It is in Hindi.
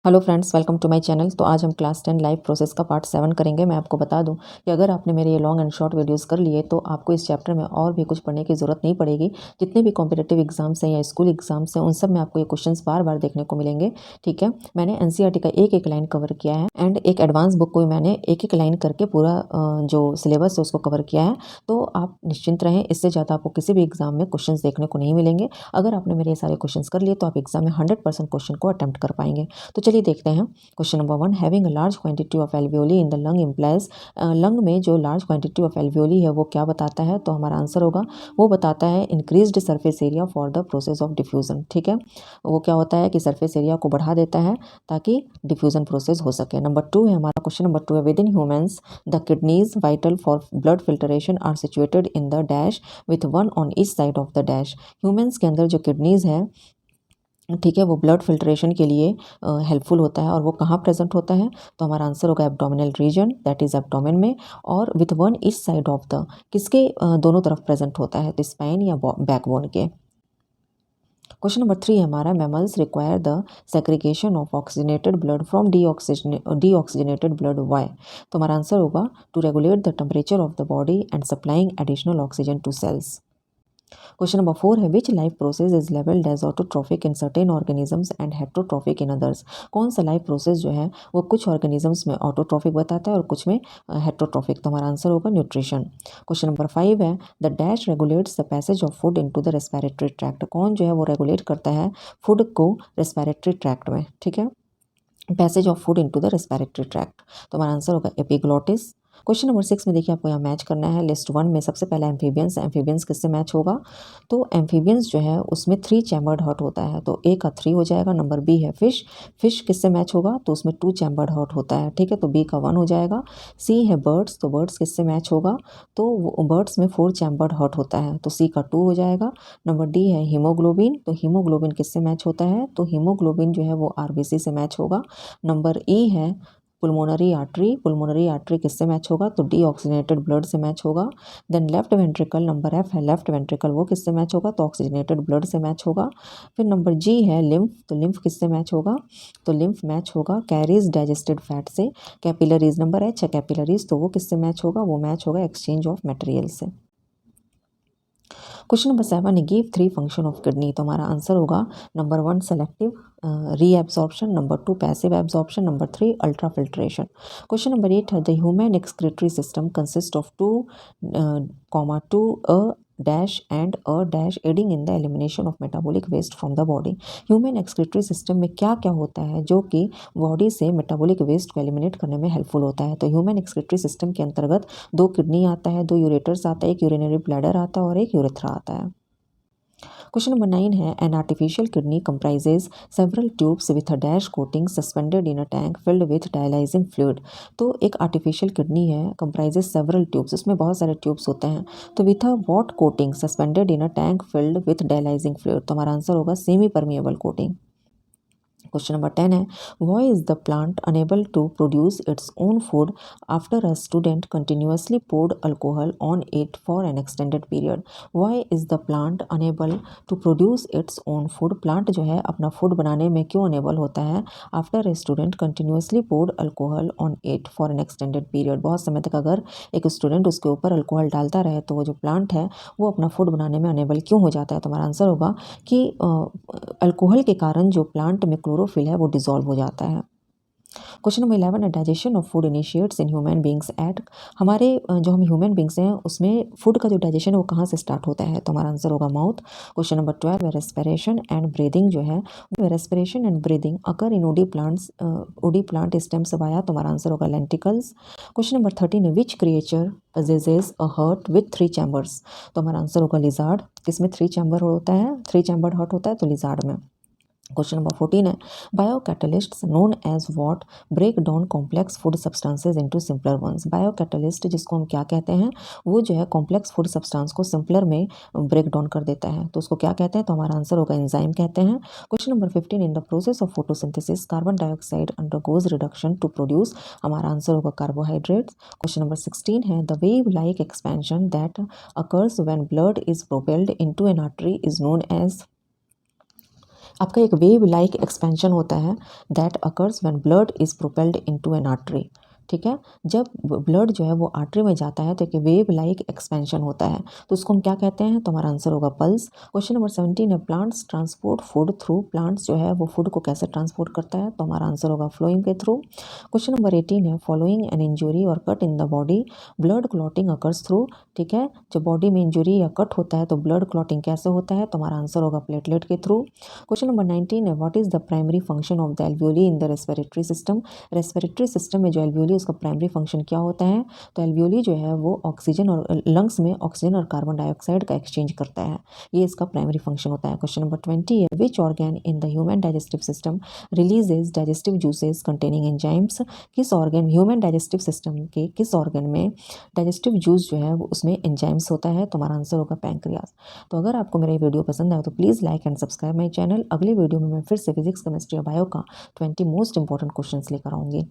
Hello friends, welcome to my channel. तो आज हम क्लास 10 लाइफ प्रोसेस का पार्ट 7 करेंगे। मैं आपको बता दूं कि अगर आपने मेरे ये लॉन्ग एंड शॉर्ट वीडियोस कर लिए तो आपको इस चैप्टर में और भी कुछ पढ़ने की ज़रूरत नहीं पड़ेगी। जितने भी कॉम्पिटिटिव एग्जाम्स हैं या स्कूल एग्जाम्स हैं उन सब में आपको ये क्वेश्चंस बार बार देखने को मिलेंगे। ठीक है, मैंने एनसीईआरटी का एक एक लाइन कवर किया है एंड एक एडवांस बुक को भी मैंने एक एक लाइन करके पूरा जो सिलेबस है उसको कवर किया है। तो आप निश्चिंत रहें, इससे ज़्यादा आपको किसी भी एग्जाम में क्वेश्चन देखने को नहीं मिलेंगे। अगर आपने मेरे ये सारे क्वेश्चन कर लिए तो आप एग्जाम में 100% क्वेश्चन को अटेम्प्ट कर पाएंगे। तो चलिए देखते हैं। Question number 1, having a large quantity of alveoli in the lung implies. Lung में जो लार्ज क्वांटिटी ऑफ एल्वियोली है वो क्या बताता है? तो हमारा आंसर होगा, वो बताता है increased surface area for the process of diffusion. ठीक है, वो क्या होता है कि सरफेस एरिया को बढ़ा देता है ताकि डिफ्यूजन प्रोसेस हो सके। नंबर 2 है हमारा, क्वेश्चन नंबर 2 है, within humans the kidneys vital for blood filtration are situated in the dash with one on each side of the dash. Humans के अंदर जो किडनीज है, ठीक है, वो ब्लड फिल्ट्रेशन के लिए हेल्पफुल होता है और वो कहाँ प्रेजेंट होता है? तो हमारा आंसर होगा abdominal region, that is abdomen में, और with one each side of the, किसके दोनों तरफ प्रेजेंट होता है? तो स्पाइन या बैकबोन के। क्वेश्चन नंबर 3 हमारा, mammals require the segregation of oxygenated blood from deoxygenated blood, why? तो हमारा आंसर होगा to regulate the temperature of the body and supplying additional oxygen to cells. Question number 4 है, which life process is labelled as autotrophic in certain organisms and heterotrophic in others? कौन सा लाइफ प्रोसेस जो है वो कुछ ऑर्गेनिजम्स में ऑटोट्रॉफिक बताता है और कुछ में हेट्रोट्रॉफिक? तो हमारा आंसर होगा न्यूट्रिशन। क्वेश्चन नंबर 5 है, the dash regulates the passage of food into the respiratory tract. कौन जो है वो रेगुलेट करता है फूड को रेस्पिरेटरी ट्रैक्ट में? ठीक है, passage of food into the respiratory tract. तो हमारा आंसर होगा एपिग्लोटिस। क्वेश्चन नंबर 6 में देखिए, आपको यहाँ मैच करना है। लिस्ट 1 में सबसे पहला एम्फीबियंस। एम्फीबियंस किससे मैच होगा? तो एम्फीबियंस जो है उसमें 3 चैम्बर्ड हार्ट होता है, तो ए का 3 हो जाएगा। नंबर बी है फिश। फिश किससे मैच होगा? तो उसमें 2 चैम्बर्ड हार्ट होता है, ठीक है, तो बी का 1 हो जाएगा। सी है बर्ड्स, तो बर्ड्स किससे मैच होगा? तो बर्ड्स में 4 चैम्बर्ड हार्ट होता है, तो सी का 2 हो जाएगा। नंबर डी है हीमोग्लोबिन, तो हीमोग्लोबिन किससे मैच होता है? तो हीमोग्लोबिन जो है वो आरबीसी से मैच होगा। नंबर ई है पुल्मोनरी आर्टरी। पुल्मोनरी आर्टरी किससे मैच होगा? तो डीऑक्सीजनेटेड ब्लड से मैच होगा। Then left ventricle, number F है लेफ्ट वेंट्रिकल, वो किससे मैच होगा? तो ऑक्सीजनेटेड ब्लड से मैच होगा। फिर नंबर जी है लिम्फ, तो लिम्फ किससे मैच होगा? तो लिम्फ मैच होगा कैरीज डाइजेस्टेड फैट से। कैपिलरीज, नंबर एच है कैपिलरीज, तो वो किससे मैच होगा? वो मैच होगा एक्सचेंज ऑफ मटेरियल से। क्वेश्चन नंबर 7 है, गिव 3 फंक्शन ऑफ किडनी। तो हमारा आंसर होगा number 1 selective reabsorption, number 2 passive absorption, number 3 ultrafiltration. Question number 8 है, the human excretory system consist of 2 a dash and a dash aiding in the elimination of metabolic waste from the body. Human excretory system में क्या क्या होता है जो कि बॉडी से मेटाबॉलिक वेस्ट को एलिमिनेट करने में हेल्पफुल होता है? तो ह्यूमन एक्सक्रीटरी सिस्टम के अंतर्गत 2 किडनी आता है, 2 यूरेटर्स आता है, एक यूरिनरी ब्लैडर आता है और एक यूरेथ्रा आता है। क्वेश्चन नंबर 9 है, an artificial kidney comprises several tubes with a dash coating suspended in a tank filled with dialysing fluid. तो एक आर्टिफिशियल किडनी है, कंप्राइजेज सेवरल ट्यूब्स, उसमें बहुत सारे ट्यूब्स होते हैं, तो with a what coating suspended in a tank filled with dialysing fluid. तो हमारा आंसर होगा semipermeable coating. Question number 10 है, why is the plant unable to produce its own food after a student continuously poured alcohol on it for an extended period? Why is the plant unable to produce its own food? Plant जो है अपना फूड बनाने में क्यों अनेबल होता है? After a student continuously poured alcohol on it for an extended period, बहुत समय तक अगर एक स्टूडेंट उसके ऊपर अल्कोहल डालता रहे तो वो जो प्लांट है वो अपना फूड बनाने में अनेबल क्यों हो जाता है? तो हमारा आंसर होगा कि अल्कोहल के कारण जो प्लांट में क्लोरोफिल है वो डिसॉल्व हो जाता है। क्वेश्चन नंबर 11 है, digestion of food initiates in human beings at. हमारे जो हम ह्यूमन बींग्स हैं उसमें फूड का जो डाइजेशन है वो कहाँ से स्टार्ट होता है? तो हमारा आंसर होगा माउथ। क्वेश्चन नंबर 12 है, रेस्पिरेशन एंड ब्रीदिंग जो है, रेस्पिरेशन एंड ब्रीदिंग अकर इन उडी प्लांट स्टेम्स वाया। तो हमारा आंसर होगा लेंटिकल्स। क्वेश्चन नंबर 13 है, विच creature possesses a heart with 3 chambers? तो हमारा आंसर होगा लिजार्ड। किसमें 3 चैम्बर होता है? 3 चैम्बर्ड हार्ट होता है, तो लिजार्ड में। क्वेश्चन नंबर 14 है, biocatalysts known as what break down complex food substances into simpler ones? Biocatalyst जिसको हम क्या कहते हैं, वो जो है कॉम्प्लेक्स फूड सब्सटेंस को सिंपलर में ब्रेक डाउन कर देता है, तो उसको क्या कहते हैं? तो हमारा आंसर होगा एंजाइम कहते हैं। Question number 15, in the process of photosynthesis carbon dioxide undergoes reduction to produce. हमारा आंसर होगा कार्बोहाइड्रेट्स। क्वेश्चन नंबर 16 है, the wave like expansion that occurs when blood is propelled into an artery is known as. आपका एक वेव लाइक एक्सपेंशन होता है that occurs when blood is propelled into an artery. ठीक है, जब ब्लड जो है वो आर्टरी में जाता है तो एक वेव लाइक एक्सपेंशन होता है, तो उसको हम क्या कहते हैं? तो हमारा आंसर होगा पल्स। क्वेश्चन नंबर 17 है, plants transport food through. Plants जो है वो फूड को कैसे ट्रांसपोर्ट करता है? तो हमारा आंसर होगा फ्लोइंग के थ्रू। क्वेश्चन नंबर 18 है, फॉलोइंग एन इंजुरी और cut in the body blood clotting occurs through. ठीक है, जब बॉडी में इंजुरी या कट होता है तो ब्लड क्लॉटिंग कैसे होता है? तो हमारा आंसर होगा प्लेटलेट के थ्रू। क्वेश्चन नंबर 19 है, what is the primary function of the alveoli in the respiratory system. Respiratory system में जो एल्वियोली उसका प्राइमरी फंक्शन क्या होता है? तो एल्वियोली जो है वो ऑक्सीजन और लंग्स में ऑक्सीजन और कार्बन डाइऑक्साइड का एक्सचेंज करता है, ये इसका प्राइमरी फंक्शन होता है। क्वेश्चन नंबर 20 है, which organ in the human digestive system releases digestive juices containing enzymes. किस ऑर्गन, ह्यूमन डाइजेस्टिव सिस्टम के किस ऑर्गन में डाइजेस्टिव जूस जो है वो उसमें एंजाइम्स होता है? तो हमारा आंसर होगा पैंक्रियाज। तो अगर आपको मेरा वीडियो पसंद आए तो please like and subscribe my channel. अगले वीडियो में मैं फिर से फिजिक्स केमिस्ट्री और बायो का 20 मोस्ट इंपॉर्टेंट क्वेश्चंस लेकर आऊँगी।